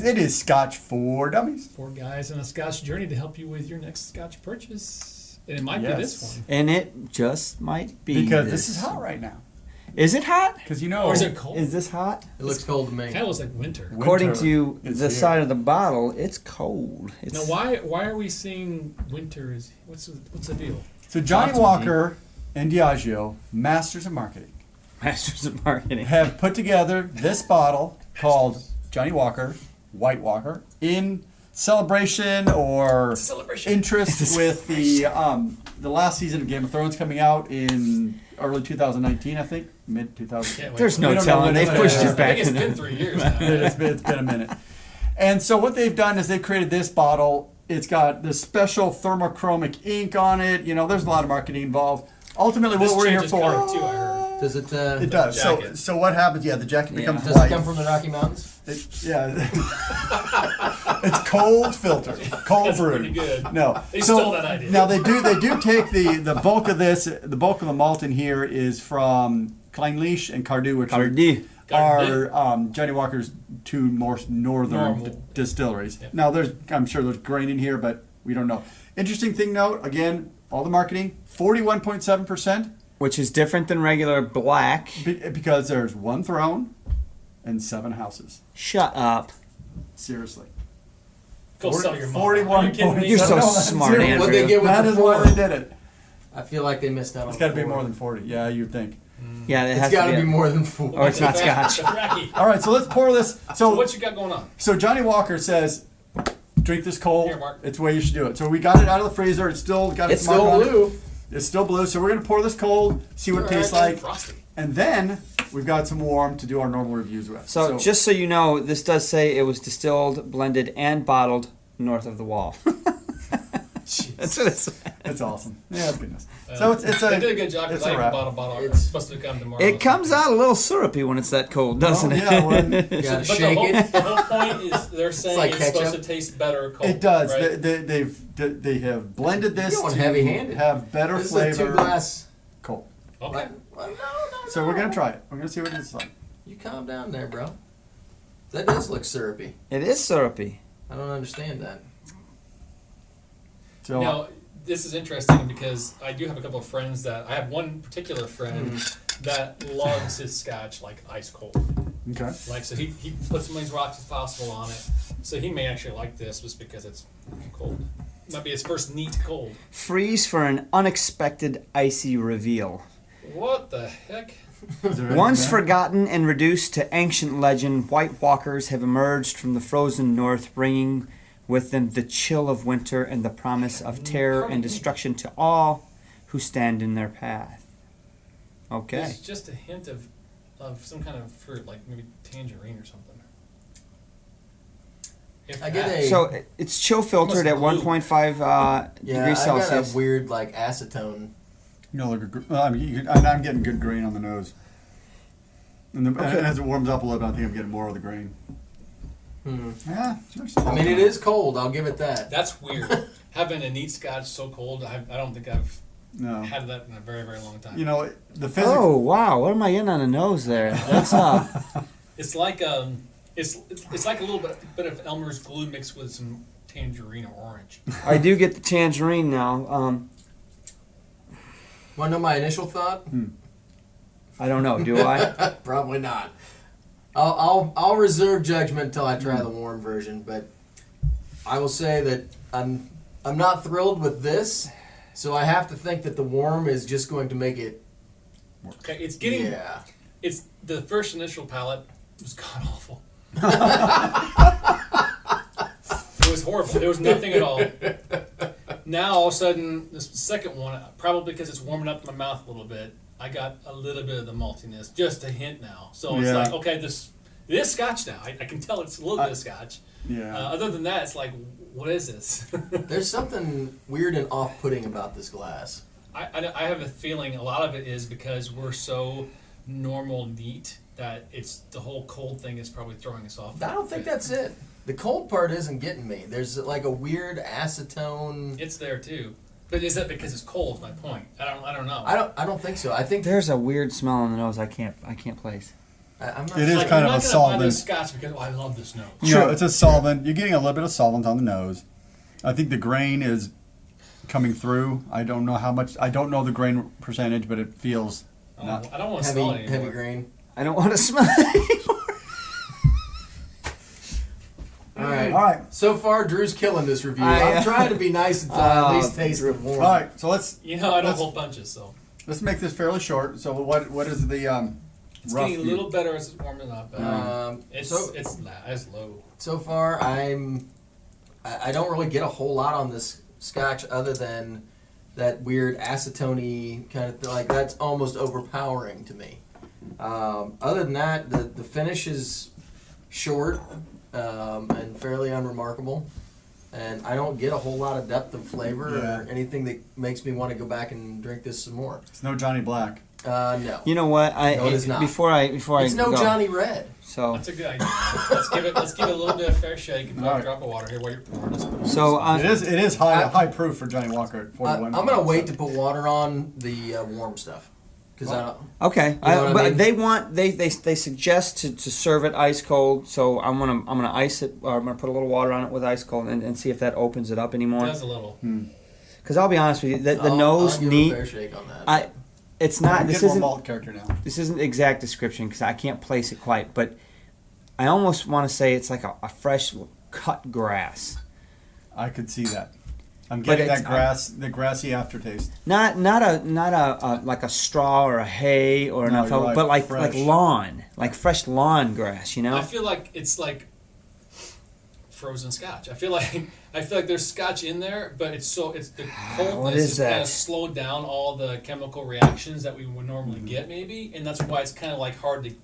it is Scotch for Dummies. 4 guys on a Scotch journey to help you with your next Scotch purchase. And it might be this one. And it just might be because this is hot right now. Is it hot? Because you know. Or is it cold? Is this hot? It looks cold to me. Kind of looks like winter. According to the here. side of the bottle, it's cold. Now, why are we seeing winter? What's the deal? So Johnnie Walker and Diageo, masters of marketing, have put together this bottle called Johnnie Walker, White Walker, in celebration or interest with the last season of Game of Thrones coming out in early 2019, I think, mid 2000. There's no telling. They've pushed it back. I think it's been 3 years now. it's been a minute. And so what they've done is they've created this bottle. It's got this special thermochromic ink on it. You know, there's a lot of marketing involved. Ultimately, what we're here for. Too, I heard. Does it? It does. So what happens? Yeah, the jacket becomes Does white. it come from the Rocky Mountains? It's cold filtered, cold brewed. Pretty good. No, They stole that idea. Now they do take the bulk of this. The bulk of the malt in here is from Kleinlich and Cardew, which are Johnnie Walker's 2 more northern distilleries. Yep. Now I'm sure there's grain in here, but we don't know. Interesting thing, note again, all the marketing, 41.7%, which is different than regular black because there's 1 throne and 7 houses. Shut up. Seriously. Go sell your mom. 41.7%. You're so smart, Andrew. What'd they get with That the is 4? why they did it. I feel like they missed out on It's got to be 4. more than 40. Yeah, you'd think. Yeah, It's got to be more than 4. Or it's not Scotch. All right, so let's pour this. So what you got going on? So Johnnie Walker says, drink this cold. Here, Mark. It's the way you should do it. So we got it out of the freezer. It's still got its mark on it. It's still blue. So we're going to pour this cold, see what it tastes like. Frosty. And then we've got some warm to do our normal reviews with. So just so you know, this does say it was distilled, blended, and bottled north of the wall. That's what it says. It's awesome. Yeah, that's goodness. So they did a good job because I even bought a bottle. It's supposed to come tomorrow. It comes out a little syrupy when it's that cold, doesn't it? Yeah, You gotta shake it. The whole point is they're saying like it's supposed to taste better cold. It does. Right? They have blended this You're going to heavy-handed. have better This flavor. is a 2-glass. Cold. Okay. Well, no. So we're going to try it. We're going to see what it's like. You calm down there, bro. That does look syrupy. It is syrupy. I don't understand that. So Now, this is interesting because I do have a couple of friends that I have one particular friend that loves his Scotch like ice cold. okay. Like so, he puts as many rocks as possible on it. So he may actually like this just because it's cold. Might be his first neat cold. Freeze for an unexpected icy reveal. What the heck? Once forgotten and reduced to ancient legend, White Walkers have emerged from the frozen north, bringing with them the chill of winter and the promise of terror and destruction to all who stand in their path. Okay. There's just a hint of some kind of fruit, like maybe tangerine or something. I get a... So it's chill filtered at 1.5 degrees I Celsius. got a weird like acetone. I'm getting good grain on the nose. And as it warms up a little bit, I think I'm getting more of the grain. Yeah. I mean, it is cold. I'll give it that. That's weird. Having a neat Scotch so cold, I don't think I've had that in a very, very long time. You know, the physics... Oh, wow. What am I getting on the nose there? What's up? It's like it's like a little bit of Elmer's glue mixed with some tangerine or orange. I do get the tangerine now. Want to know my initial thought? I don't know. Do I? Probably not. I'll reserve judgment until I try the warm version, but I will say that I'm not thrilled with this, so I have to think that the warm is just going to make it. Okay, it's getting. Yeah. It's the first initial palate was god awful. It was horrible. There was nothing at all. Now all of a sudden, this second one, probably because it's warming up my mouth a little bit, I got a little bit of the maltiness, just a hint now. So it's like, okay, this is Scotch now. I can tell it's a little bit of Scotch. Yeah. Other than that, it's like, what is this? There's something weird and off-putting about this glass. I have a feeling a lot of it is because we're so normal neat that it's the whole cold thing is probably throwing us off. I don't think that's it. The cold part isn't getting me. There's like a weird acetone. It's there too. But is that because it's cold? Is my point. I don't know. I don't think so. I think There's a weird smell on the nose I can't place. I'm not It is Like, kind I'm of a not gonna buy this solvent. Scotch because I love this nose. Sure, it's a solvent. You're getting a little bit of solvent on the nose. I think the grain is coming through. I don't know how much. I don't know the grain percentage, but it feels not. I don't want to smell it anymore. heavy grain. I don't want to smell it anymore. All right. All right. So far, Drew's killing this review. I, I'm trying to be nice until I at least taste the All warm. right. So let's You know, I don't Let's- hold punches, so let's make this fairly short. So what is the it's rough getting a view? little better as it's warming up. It's So it's low. so far, I don't really get a whole lot on this Scotch other than that weird acetone kind of thing. Like that's almost overpowering to me. Other than that, the finish is short and fairly unremarkable, and I don't get a whole lot of depth of flavor or anything that makes me want to go back and drink this some more. It's no Johnny Black. No, You know what? No, it is not. Before I it's no go, Johnny Red. So That's a good idea. Let's give it a little bit of fair shake and put All a right. drop of water here while you're pouring this. so It is high proof for Johnny Walker at 41. I'm gonna wait to put water on the warm stuff because I don't. okay. You know what I But mean? they suggest to serve it ice cold. So I'm gonna ice it, or I'm gonna put a little water on it with ice cold and see if that opens it up It anymore. does a little. Because I'll be honest with you, the I'll nose give neat. a fair shake on that. It's not. I'm This getting isn't. more malt character now. This isn't the exact description because I can't place it quite, but I almost want to say it's like a fresh cut grass. I could see that. I'm But getting it's- that grass, the grassy aftertaste. Not a like a straw or a hay or an No, alfalfa, you're right, but like fresh. lawn, like fresh lawn grass. You know. I feel like it's like frozen Scotch. I feel like there's Scotch in there, but it's the coldness is has that? kind of slowed down all the chemical reactions that we would normally get, maybe, and that's why it's kind of like hard to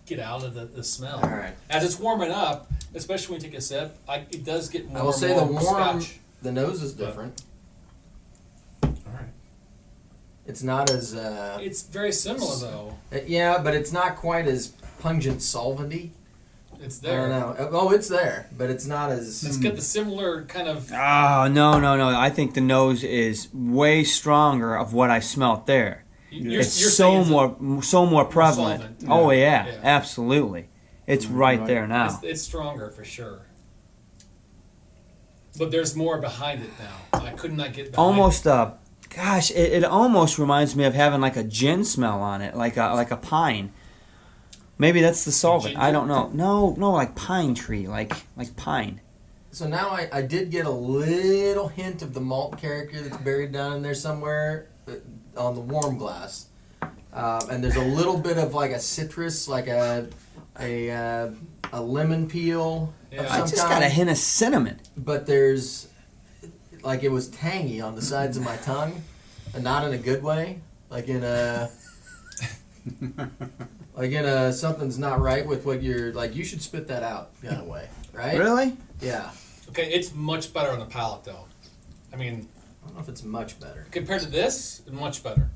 get out of the smell. All right. As it's warming up, especially when you take a sip, it does get more. I will say and the more warm, Scotch. the nose is different. All right. It's not as It's very similar though. yeah, but it's not quite as pungent solventy. It's I there. don't know. Oh, it's there, but it's not as. It's got the similar kind of. Oh no! I think the nose is way stronger of what I smelt there. You're It's saying so more prevalent. solvent. Oh yeah, Yeah. absolutely. It's right there now. It's stronger for sure. But there's more behind it now. I could not get behind Almost gosh, it almost reminds me of having like a gin smell on it, like a pine. Maybe that's the solvent. I don't know. No, like pine tree, like pine. So now I did get a little hint of the malt character that's buried down in there somewhere on the warm glass, and there's a little bit of like a citrus, like a lemon peel. Yeah. Of I some just kind. got a hint of cinnamon. But there's like it was tangy on the sides of my tongue, and not in a good way. Like in a something's not right with what you're like. You should spit that out kind of way, right? Really? Yeah. Okay, it's much better on the palate though. I mean, I don't know if it's much better. compared to this, much better.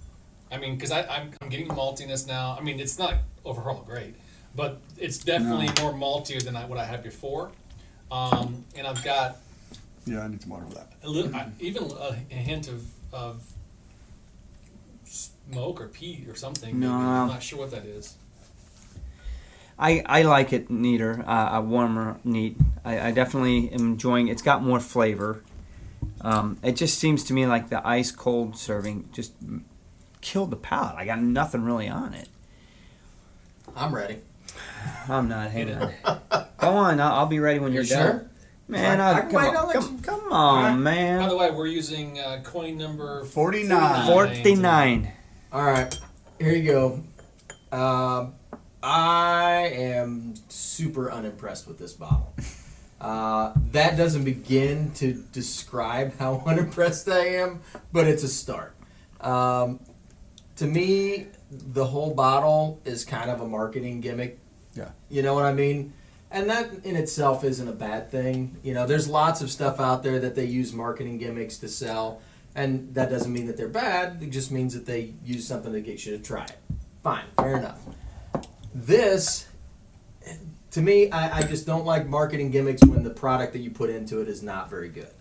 I mean, because I'm getting maltiness now. I mean, it's not overall great, but it's definitely more maltier than what I had before. And I've got Yeah, I need some water for that. a little, even a hint of smoke or peat or something. No. Maybe. I'm not sure what that is. I like it neater, a warmer neat. I definitely am enjoying. It's got more flavor. It just seems to me like the ice cold serving just killed the palate. I got nothing really on it. I'm ready. I'm not. Hang on. Go on. I'll be ready when you're You done. sure? Man, I can wait, I'll let come on, By man. the way, we're using coin number 49. 49. All right, here you go. I am super unimpressed with this bottle. That doesn't begin to describe how unimpressed I am, but it's a start. To me, the whole bottle is kind of a marketing gimmick. Yeah. You know what I mean? And that in itself isn't a bad thing. You know, there's lots of stuff out there that they use marketing gimmicks to sell, and that doesn't mean that they're bad. It just means that they use something to get you to try it. Fine, fair enough. This, to me, I just don't like marketing gimmicks when the product that you put into it is not very good.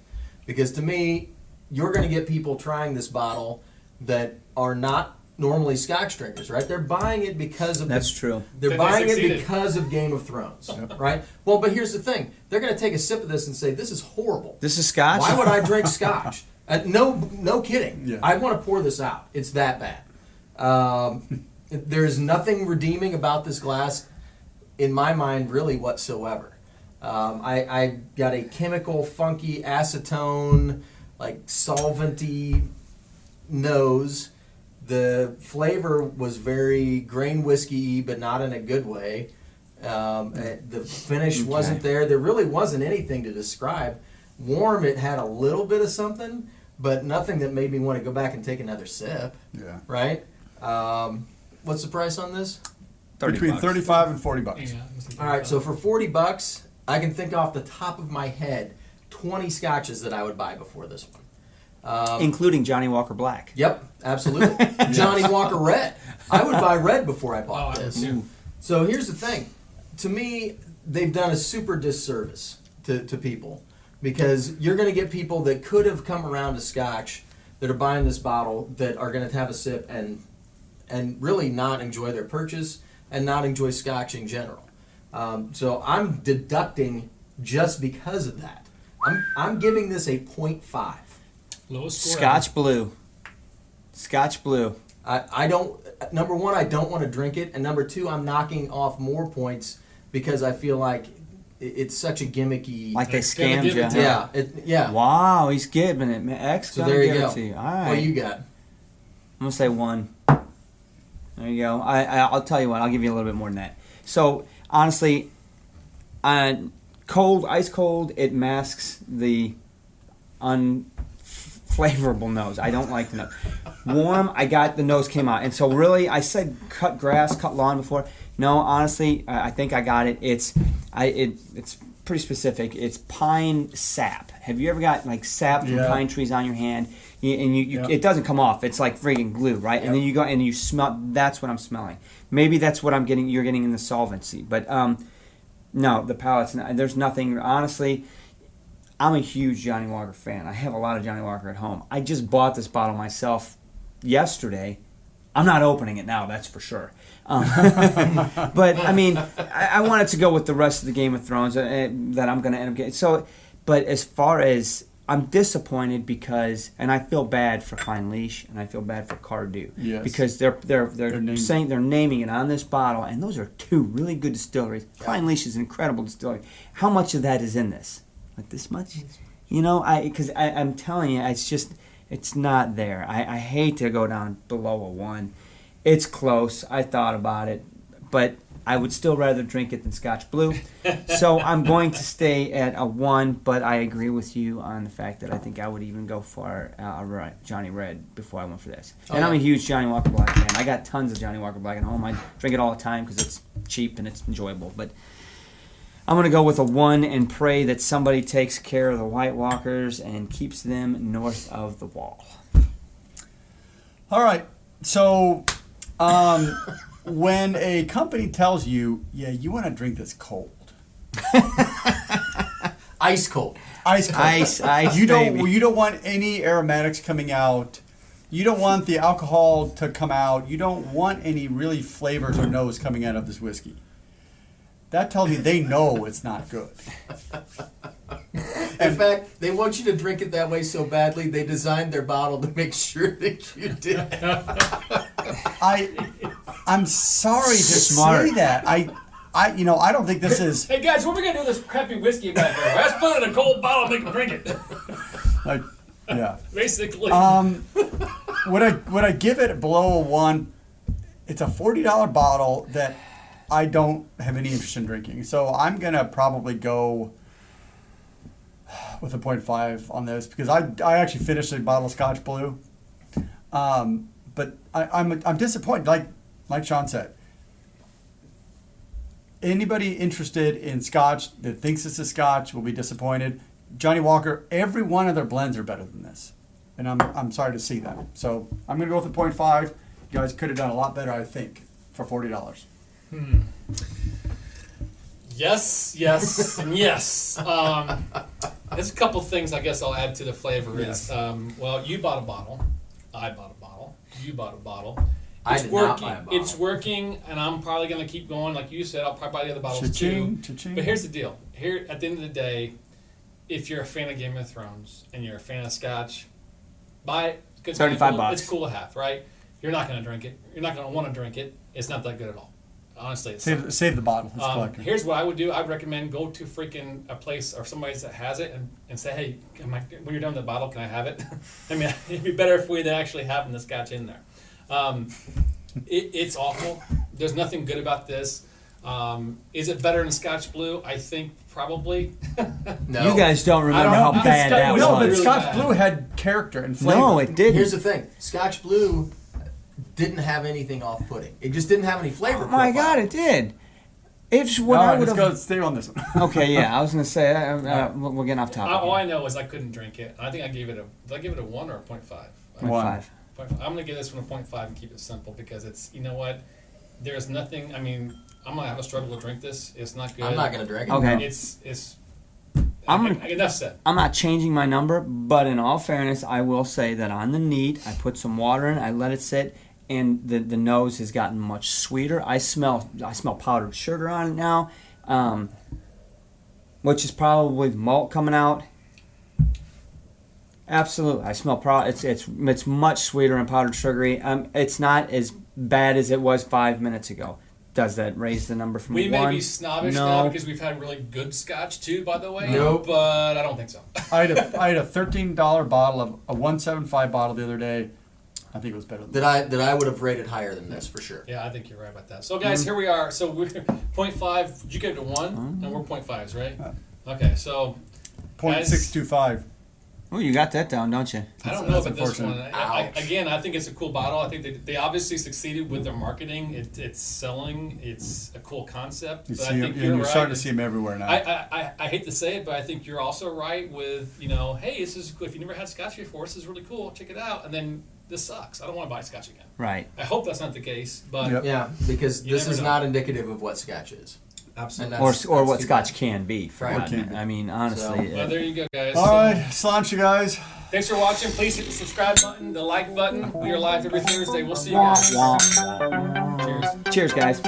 Because to me, you're going to get people trying this bottle that are not normally Scotch drinkers, right? They're buying it because of That's true. They're Then buying they it succeeded. because of Game of Thrones, right? Well, but here's the thing: they're going to take a sip of this and say, "This is horrible. This is Scotch. Why would I drink Scotch?" No kidding. Yeah. I want to pour this out. It's that bad. There's nothing redeeming about this glass, in my mind, really whatsoever. I got a chemical, funky acetone, like solventy nose. The flavor was very grain whiskey, but not in a good way. The finish wasn't there. There really wasn't anything to describe. Warm, it had a little bit of something, but nothing that made me want to go back and take another sip. Yeah. Right? What's the price on this? Between $35 and $40. Yeah, All right, so for $40, I can think off the top of my head 20 scotches that I would buy before this one. including Johnnie Walker Black. Yep, absolutely. Johnnie Walker Red. I would buy red before I bought I would this. too. So here's the thing. To me, they've done a super disservice to people, because you're going to get people that could have come around to Scotch that are buying this bottle that are going to have a sip and really not enjoy their purchase and not enjoy Scotch in general. So I'm deducting just because of that. I'm giving this a 0.5. Lowest score. Scotch Blue. Scotch Blue. I don't. Number one, I don't want to drink it, and number two, I'm knocking off more points because I feel like it's such a gimmicky. Like they It's gonna scammed give you. it to huh? Yeah. Wow, he's giving it, man. X So gonna there you give go. it to you. All right. What you got? I'm gonna say 1. There you go. I'll tell you what. I'll give you a little bit more than that. So honestly, cold, ice cold, it masks the unflavorable nose. I don't like the nose. Warm, I got the nose came out, and so really, I said cut grass, cut lawn before. No, honestly, I think I got it. It's pretty specific. It's pine sap. Have you ever got like sap from Yeah. pine trees on your hand? You Yep. It doesn't come off. It's like friggin' glue, right? And then you go and you smell. That's what I'm smelling. Maybe that's what I'm getting. You're getting in the solvency, but no, the palate's not. There's nothing. Honestly, I'm a huge Johnnie Walker fan. I have a lot of Johnnie Walker at home. I just bought this bottle myself yesterday. I'm not opening it now, that's for sure. But I mean, I wanted to go with the rest of the Game of Thrones that I'm going to end up getting. So, but as far as I'm disappointed because, and I feel bad for Fine Leash and I feel bad for Cardew, Yes. because they're saying they're naming it on this bottle, and those are two really good distilleries. Yeah. Fine Leash is an incredible distillery. How much of that is in this? Like this much? You know, because I'm telling you, it's just. It's not there. I hate to go down below a 1. It's close. I thought about it, but I would still rather drink it than Scotch Blue. So I'm going to stay at a 1, but I agree with you on the fact that I think I would even go for Johnny Red before I went for this. And I'm a huge Johnnie Walker Black fan. I got tons of Johnnie Walker Black at home. I drink it all the time because it's cheap and it's enjoyable. But I'm going to go with a 1 and pray that somebody takes care of the White Walkers and keeps them north of the wall. All right. So, when a company tells you, yeah, you want to drink this cold, Ice cold. ice cold, Ice, you baby. don't want any aromatics coming out. You don't want the alcohol to come out. You don't want any really flavors or nose coming out of this whiskey. That tells me they know it's not good. In fact, they want you to drink it that way so badly, they designed their bottle to make sure that you did. I'm sorry to Smart. say that. I don't think this is. Hey guys, what are we gonna do with this crappy whiskey back there? Let's put it in a cold bottle and make them drink it. Like, yeah. Basically. Would I give it below a 1? It's a $40 bottle that I don't have any interest in drinking. So I'm gonna probably go with a 0.5 on this because I actually finished a bottle of Scotch Blue. But I'm disappointed. Like Sean said. Anybody interested in Scotch that thinks this is Scotch will be disappointed. Johnnie Walker, every one of their blends are better than this. And I'm sorry to see that. So I'm going to go with a 0.5. You guys could have done a lot better, I think, for $40. Yes, and yes. There's a couple things I guess I'll add to the flavor. Yes. Well, you bought a bottle. I bought a bottle. You bought a bottle. I It's did not working. buy a bottle. It's working, and I'm probably going to keep going. Like you said, I'll probably buy the other bottles Cha-ching, too. cha-ching. But here's the deal. Here, at the end of the day, if you're a fan of Game of Thrones and you're a fan of Scotch, buy it. It's $35. It's cool to have, right? You're not going to drink it. You're not going to want to drink it. It's not that good at all. Honestly, it's not. Save the bottle. It's collector. Here's what I would do. I'd recommend go to freaking a place or somebody that has it and say, hey, when you're done with the bottle, can I have it? I mean, it'd be better if we actually having the Scotch in there. It's awful. There's nothing good about this. Is it better than Scotch Blue? I think probably. No. You guys don't remember how bad that No, but was. really Scotch bad. Blue had character and flavor. No, it didn't. Here's the thing. Scotch Blue didn't have anything off-putting. It just didn't have any flavor Oh my profile. God, it did. It's what All I right, would let's have. go. Stay on this one. Okay, yeah, I was gonna say we're getting off topic. All I know is I couldn't drink it. I think I gave it a. Did I give it a 1 or a 0.5? 0.5. I'm gonna give this one a 0.5 and keep it simple because it's. You know what? There's nothing. I mean, I'm gonna have a struggle to drink this. It's not good. I'm not going to drink it. Okay. It's. I'm gonna- enough said. I'm not changing my number, but in all fairness, I will say that on the neat, I put some water in, I let it sit, and the nose has gotten much sweeter. I smell powdered sugar on it now, which is probably malt coming out. Absolutely, I smell it's much sweeter and powdered sugary. It's not as bad as it was 5 minutes ago. Does that raise the number from We one? may be snobbish No. now because we've had really good Scotch too, by the way. Nope. But I don't think so. I had a $13 bottle of a 175 bottle the other day. I think it was better than That I would have rated higher than this for sure. Yeah, I think you're right about that. So, guys, here we are. So we're 0.5. You gave it a 1, and we're 0.5s, right? Okay, so .625. Oh, you got that down, don't you? I don't know That's about this one. unfortunate. I think it's a cool bottle. I think they obviously succeeded with their marketing. It's selling. It's a cool concept. You But see I him, think and you're you're right. starting to see them everywhere now. I hate to say it, but I think you're also right with, hey, this is cool. If you never had Scotch before, this is really cool. Check it out. And then this sucks. I don't want to buy Scotch again. Right. I hope that's not the case, but Yep. Yeah, because You this never is know. not indicative of what Scotch is. absolutely. And Or that's what too Scotch bad. can be. For Right. God. Can be. I mean, honestly. So- Well, there you go, guys. All So, right, sláinte, you guys. thanks for watching. Please hit the subscribe button, the like button. We are live every Thursday. We'll see you guys. Cheers. Cheers, guys.